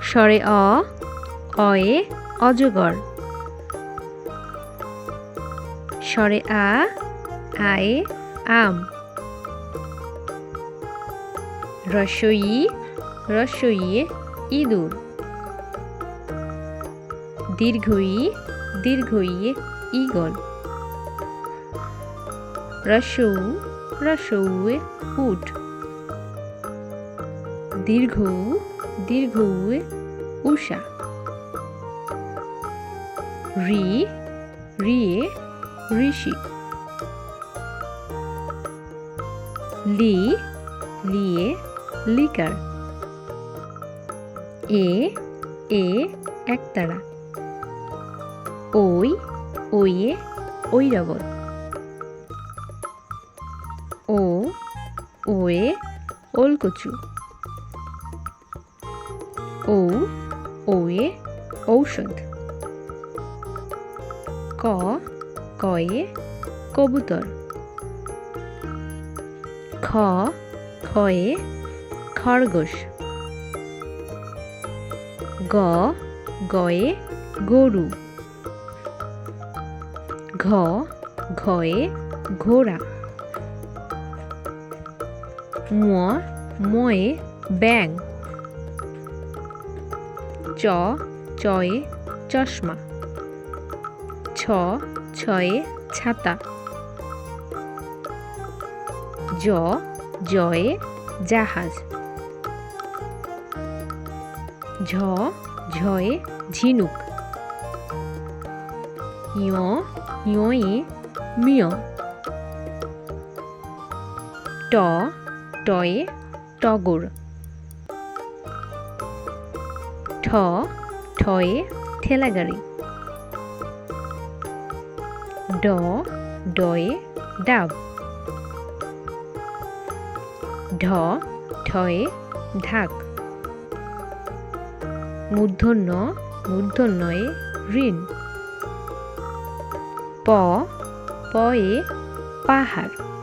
স্বরে অয়ে অজগর। স্বরে আয়ে আম। রস্বইয়ে ইঁদুর। দীর্ঘইয়ে ঈগল। রস্যউয়ে উট। দীর্ঘউয়ে উষা। রিয়ে ঋষি। লিয়ে লিকার। এ একতারা। ওয়ে ঐরাবত। ওয়ে ওলকচু। ওয়ে ঔষধ। কয়ে কবুতর। খয়ে খরগোশ। গয়ে গরু। ঘয়ে ঘোড়া। ময়ে ব্যাঙ। চয়ে চশমা। ছয়ে ছাতা। জয়ে জাহাজ। ঝয়ে ঝিনুক। ইয়ে মিয়। টয়ে টগর। ঠয়ে ঠেলাগাড়ি। ডয়ে ডাব। ঢয়ে ঢাক। মূর্ধন্যয়ে ঋণ। পয়ে পাহাড়।